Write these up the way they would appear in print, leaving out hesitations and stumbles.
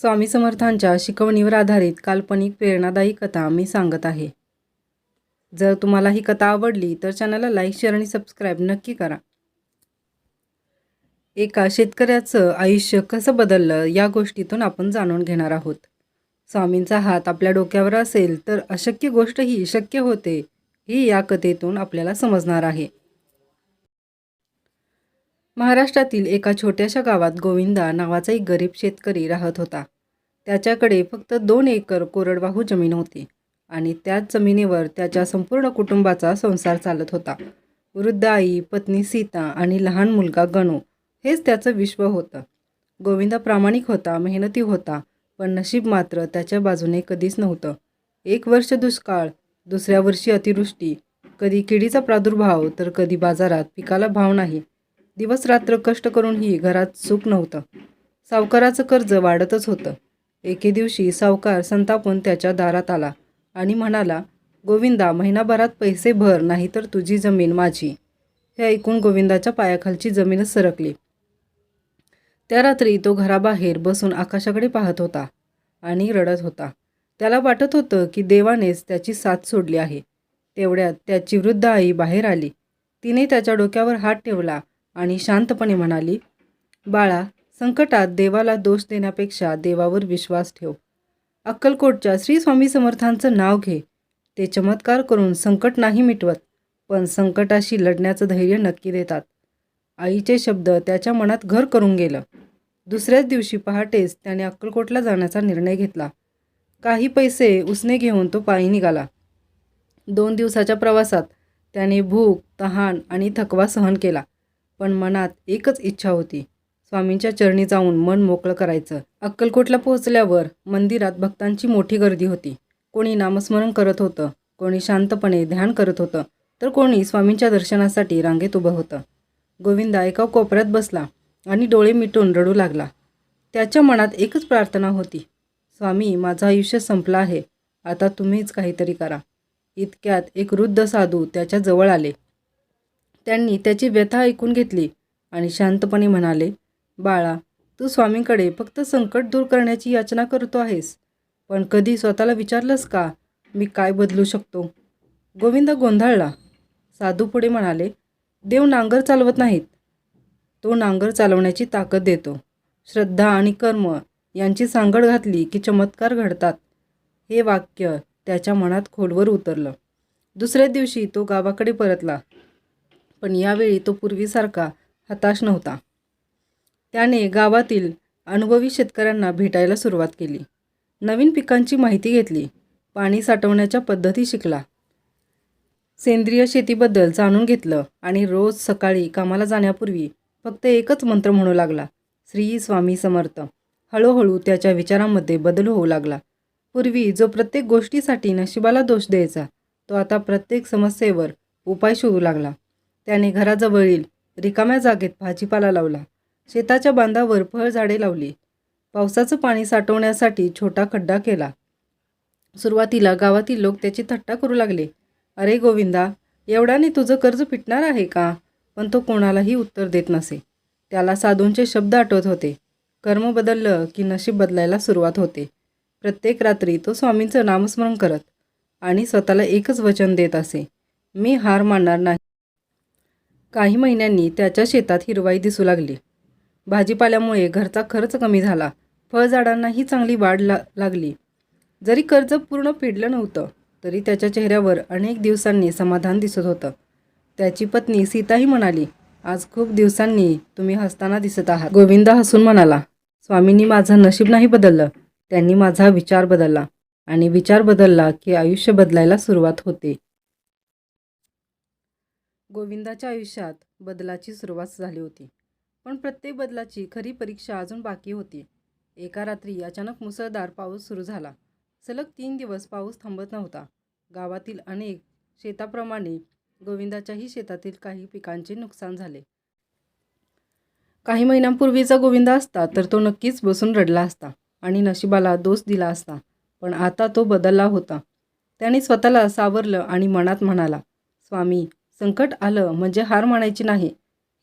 स्वामी समर्थांच्या शिकवणीवर आधारित काल्पनिक प्रेरणादायी कथा मी सांगत आहे. जर तुम्हाला ही कथा आवडली तर चॅनलला लाईक, शेअर आणि सबस्क्राईब नक्की करा. एका शेतकऱ्याचं आयुष्य कसं बदललं या गोष्टीतून आपण जाणून घेणार आहोत. स्वामींचा हात आपल्या डोक्यावर असेल तर अशक्य गोष्टही शक्य होते, ही या कथेतून आपल्याला समजणार आहे. महाराष्ट्रातील एका छोट्याशा गावात गोविंदा नावाचा एक गरीब शेतकरी राहत होता. त्याच्याकडे फक्त 2 एकर कोरडवाहू जमीन होती आणि त्याच जमिनीवर त्याच्या संपूर्ण कुटुंबाचा संसार चालत होता. वृद्ध आई, पत्नी सीता आणि लहान मुलगा गणू हेच त्याचं विश्व होतं. गोविंदा प्रामाणिक होता, मेहनती होता, पण नशीब मात्र त्याच्या बाजूने कधीच नव्हतं. 1 वर्ष दुष्काळ, दुसऱ्या वर्षी अतिवृष्टी, कधी किडीचा प्रादुर्भाव तर कधी बाजारात पिकाला भाव नाही. दिवस रात्र कष्ट करूनही घरात सुख नव्हतं. सावकाराचं कर्ज वाढतच होतं. एके दिवशी सावकार संतापून त्याच्या दारात आला आणि म्हणाला, गोविंदा, महिनाभरात पैसे भर, नाहीतर तुझी जमीन माझी. हे ऐकून गोविंदाच्या पायाखालची जमीनच सरकली. त्या रात्री तो घराबाहेर बसून आकाशाकडे पाहत होता आणि रडत होता. त्याला वाटत होतं की देवानेच त्याची साथ सोडली आहे. तेवढ्यात त्याची वृद्ध आई बाहेर आली. तिने त्याच्या डोक्यावर हात ठेवला आणि शांतपणे म्हणाली, बाळा, संकटात देवाला दोष देण्यापेक्षा देवावर विश्वास ठेव. अक्कलकोटच्या श्री स्वामी समर्थांचं नाव घे. ते चमत्कार करून संकट नाही मिटवत, पण संकटाशी लढण्याचं धैर्य नक्की देतात. आईचे शब्द त्याच्या मनात घर करून गेलं. दुसऱ्याच दिवशी पहाटेच त्याने अक्कलकोटला जाण्याचा निर्णय घेतला. काही पैसे उसने घेऊन तो पायी निघाला. 2 दिवसाच्या प्रवासात त्याने भूक, तहान आणि थकवा सहन केला, पण मनात एकच इच्छा होती, स्वामींच्या चरणी जाऊन मन मोकळं करायचं. अक्कलकोटला पोहोचल्यावर मंदिरात भक्तांची मोठी गर्दी होती. कोणी नामस्मरण करत होतं, कोणी शांतपणे ध्यान करत होतं, तर कोणी स्वामींच्या दर्शनासाठी रांगेत उभं होतं. गोविंदा एका कोपऱ्यात बसला आणि डोळे मिटून रडू लागला. त्याच्या मनात एकच प्रार्थना होती, स्वामी, माझं आयुष्य संपलं आहे, आता तुम्हीच काहीतरी करा. इतक्यात एक वृद्ध साधू त्याच्या जवळ आले. त्यांनी त्याची व्यथा ऐकून घेतली आणि शांतपणे म्हणाले, बाळा, तू स्वामींकडे फक्त संकट दूर करण्याची याचना करतो आहेस, पण कधी स्वतःला विचारलंस का, मी काय बदलू शकतो? गोविंदा गोंधळला. साधू पुढे म्हणाले, देव नांगर चालवत नाहीत, तो नांगर चालवण्याची ताकद देतो. श्रद्धा आणि कर्म यांची सांगड घातली की चमत्कार घडतात. हे वाक्य त्याच्या मनात खोलवर उतरलं. दुसऱ्या दिवशी तो गावाकडे परतला, पण यावेळी तो पूर्वीसारखा हताश नव्हता. त्याने गावातील अनुभवी शेतकऱ्यांना भेटायला सुरुवात केली. नवीन पिकांची माहिती घेतली, पाणी साठवण्याच्या पद्धती शिकला, सेंद्रिय शेतीबद्दल जाणून घेतलं आणि रोज सकाळी कामाला जाण्यापूर्वी फक्त एकच मंत्र म्हणू लागला, श्री स्वामी समर्थ. हळूहळू त्याच्या विचारांमध्ये बदल होऊ लागला. पूर्वी जो प्रत्येक गोष्टीसाठी नशिबाला दोष द्यायचा, तो आता प्रत्येक समस्येवर उपाय शोधू लागला. त्याने घराजवळील रिकाम्या जागेत भाजीपाला लावला, शेताच्या बांधावर फळझाडे लावली, पावसाचं पाणी साठवण्यासाठी छोटा खड्डा केला. सुरुवातीला गावातील लोक त्याची थट्टा करू लागले, अरे गोविंदा, एवढ्याने तुझं कर्ज फिटणार आहे का? पण तो कोणालाही उत्तर देत नसे. त्याला साधूंचे शब्द आठवत होते, कर्म बदललं की नशीब बदलायला सुरुवात होते. प्रत्येक रात्री तो स्वामींचं नामस्मरण करत आणि स्वतःला एकच वचन देत असे, मी हार मानणार नाही. काही महिन्यांनी त्याच्या शेतात हिरवाई दिसू लागली. भाजीपाल्यामुळे घरचा खर्च कमी झाला, फळझाडांनाही चांगली वाढ लागली. जरी कर्ज पूर्ण फेडलं नव्हतं तरी त्याच्या चेहऱ्यावर अनेक दिवसांनी समाधान दिसत होतं. त्याची पत्नी सीताही म्हणाली, आज खूप दिवसांनी तुम्ही हसताना दिसत आहात. गोविंदा हसून म्हणाला, स्वामींनी माझं नशीब नाही बदललं, त्यांनी माझा विचार बदलला आणि विचार बदलला की आयुष्य बदलायला सुरुवात होते. गोविंदाच्या आयुष्यात बदलाची सुरुवात झाली होती, पण प्रत्येक बदलाची खरी परीक्षा अजून बाकी होती. एका रात्री अचानक मुसळधार पाऊस सुरू झाला. सलग 3 दिवस पाऊस थांबत नव्हता. गावातील अनेक शेताप्रमाणे गोविंदाच्याही शेतातील काही पिकांचे नुकसान झाले. काही महिन्यांपूर्वीचा गोविंदा असता तर तो नक्कीच बसून रडला असता आणि नशिबाला दोष दिला असता, पण आता तो बदलला होता. त्याने स्वतःला सावरलं आणि मनात म्हणाला, स्वामी, संकट आलं म्हणजे हार मानायची नाही,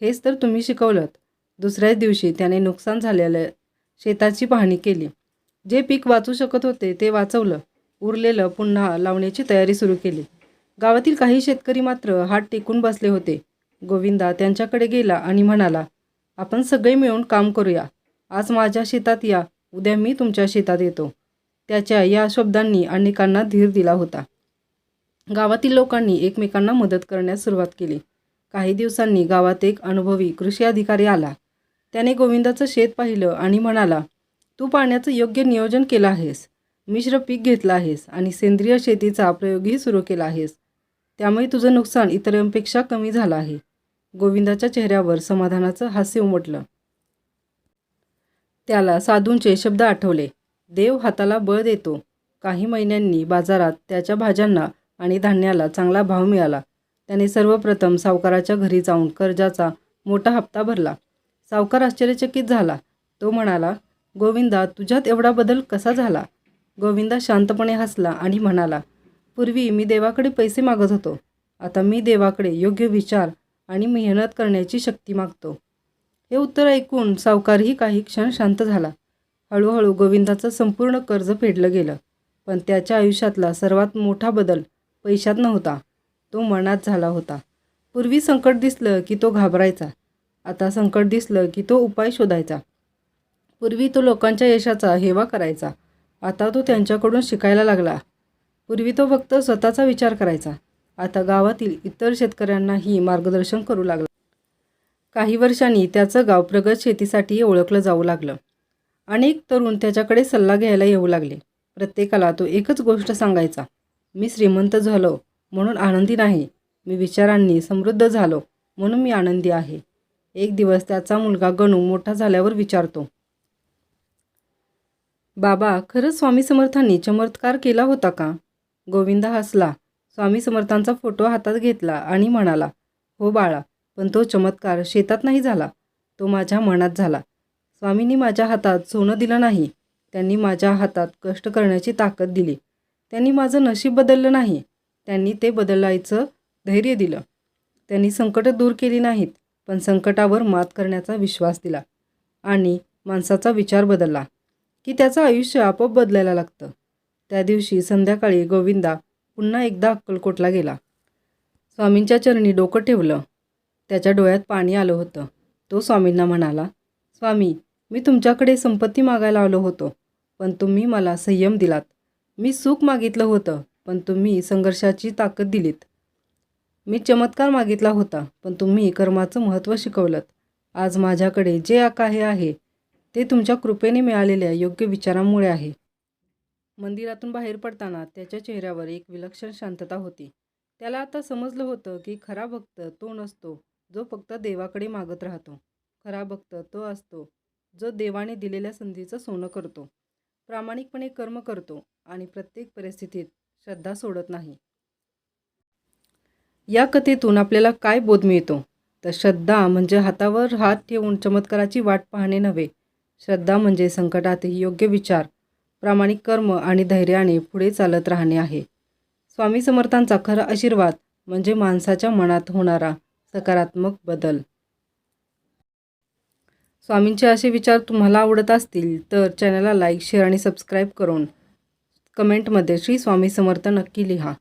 हेच तर तुम्ही शिकवलंत. दुसऱ्याच दिवशी त्याने नुकसान झालेल्या शेताची पाहणी केली. जे पीक वाचू शकत होते ते वाचवलं, उरलेलं पुन्हा लावण्याची तयारी सुरू केली. गावातील काही शेतकरी मात्र हात टेकून बसले होते. गोविंदा त्यांच्याकडे गेला आणि म्हणाला, आपण सगळे मिळून काम करूया. आज माझ्या शेतात या, उद्या मी तुमच्या शेतात येतो. त्याच्या या शब्दांनी अनेकांना धीर दिला होता. गावातील लोकांनी एकमेकांना मदत करण्यास सुरुवात केली. काही दिवसांनी गावात एक अनुभवी कृषी अधिकारी आला. त्याने गोविंदाचं शेत पाहिलं आणि म्हणाला, तू पाण्याचं योग्य नियोजन केलं आहेस, मिश्र पीक घेतलं आहेस आणि सेंद्रिय शेतीचा प्रयोगही सुरू केला आहेस. त्यामुळे तुझं नुकसान इतरांपेक्षा कमी झालं आहे. गोविंदाच्या चेहऱ्यावर समाधानाचं हास्य उमटलं. त्याला साधूंचे शब्द आठवले, देव हाताला बळ देतो. काही महिन्यांनी बाजारात त्याच्या भाज्यांना आणि धान्याला चांगला भाव मिळाला. त्याने सर्वप्रथम सावकाराच्या घरी जाऊन कर्जाचा मोठा हप्ता भरला. सावकार आश्चर्यचकित झाला. तो म्हणाला, गोविंदा, तुझ्यात एवढा बदल कसा झाला? गोविंदा शांतपणे हसला आणि म्हणाला, पूर्वी मी देवाकडे पैसे मागत होतो. आता मी देवाकडे योग्य विचार आणि मेहनत करण्याची शक्ती मागतो. हे उत्तर ऐकून सावकारही काही क्षण शांत झाला. हळूहळू गोविंदाचं संपूर्ण कर्ज फेडलं गेलं. पण त्याच्या आयुष्यातला सर्वात मोठा बदल पैशात नव्हता, तो मनात झाला होता. पूर्वी संकट दिसलं की तो घाबरायचा. आता संकट दिसलं की तो उपाय शोधायचा. पूर्वी तो लोकांच्या यशाचा हेवा करायचा. आता तो त्यांच्याकडून शिकायला लागला. पूर्वी तो फक्त स्वतःचा विचार करायचा. आता गावातील इतर शेतकऱ्यांनाही मार्गदर्शन करू लागला. काही वर्षांनी त्याचं गाव प्रगत शेतीसाठी ओळखलं जाऊ लागलं. अनेक तरुण त्याच्याकडे सल्ला घ्यायला येऊ लागले. प्रत्येकाला तो एकच गोष्ट सांगायचा, मी श्रीमंत झालो म्हणून आनंदी नाही, मी विचारांनी समृद्ध झालो म्हणून मी आनंदी आहे. एक दिवस त्याचा मुलगा गणू मोठा झाल्यावर विचारतो, बाबा, खरंच स्वामी समर्थांनी चमत्कार केला होता का? गोविंदा हसला. स्वामी समर्थांचा फोटो हातात घेतला आणि म्हणाला, हो बाळा, पण तो चमत्कार शेतात नाही झाला, तो माझ्या मनात झाला. स्वामींनी माझ्या हातात सोनं दिलं नाही, त्यांनी माझ्या हातात कष्ट करण्याची ताकद दिली. त्यांनी माझं नशीब बदललं नाही, त्यांनी ते बदलायचं धैर्य दिलं. त्यांनी संकटं दूर केली नाहीत, पण संकटावर मात करण्याचा विश्वास दिला. आणि माणसाचा विचार बदलला की त्याचं आयुष्य आपोआप बदलायला लागतं. त्या दिवशी संध्याकाळी गोविंदा पुन्हा एकदा अक्कलकोटला गेला. स्वामींच्या चरणी डोकं ठेवलं. त्याच्या डोळ्यात पाणी आलं होतं. तो स्वामींना म्हणाला, स्वामी, मी तुमच्याकडे संपत्ती मागायला आलो होतो, पण तुम्ही मला संयम दिलात. मी सुख मागितलं होतं, पण तुम्ही संघर्षाची ताकद दिलीत. मी चमत्कार मागितला होता, पण तुम्ही कर्माचं महत्त्व शिकवलं. आज माझ्याकडे जे काही आहे ते तुमच्या कृपेने मिळालेल्या योग्य विचारांमुळे आहे. मंदिरातून बाहेर पडताना त्याच्या चेहऱ्यावर एक विलक्षण शांतता होती. त्याला आता समजलं होतं की खरा भक्त तो नसतो जो फक्त देवाकडे मागत राहतो. खरा भक्त तो असतो जो देवाने दिलेल्या संधीचं सोनं करतो, प्रामाणिकपणे कर्म करतो आणि प्रत्येक परिस्थितीत श्रद्धा सोडत नाही. या कथेतून आपल्याला काय बोध मिळतो? तर श्रद्धा म्हणजे हातावर हात ठेवून चमत्काराची वाट पाहणे नव्हे. श्रद्धा म्हणजे संकटातही योग्य विचार, प्रामाणिक कर्म आणि धैर्याने पुढे चालत राहणे आहे. स्वामी समर्थांचा खरा आशीर्वाद म्हणजे माणसाच्या मनात होणारा सकारात्मक बदल. स्वामींचे असे विचार तुम्हाला आवडत असतील तर चॅनलला लाईक, शेअर आणि सबस्क्राईब करून कमेंटमध्ये श्री स्वामी समर्थ नक्की लिहा.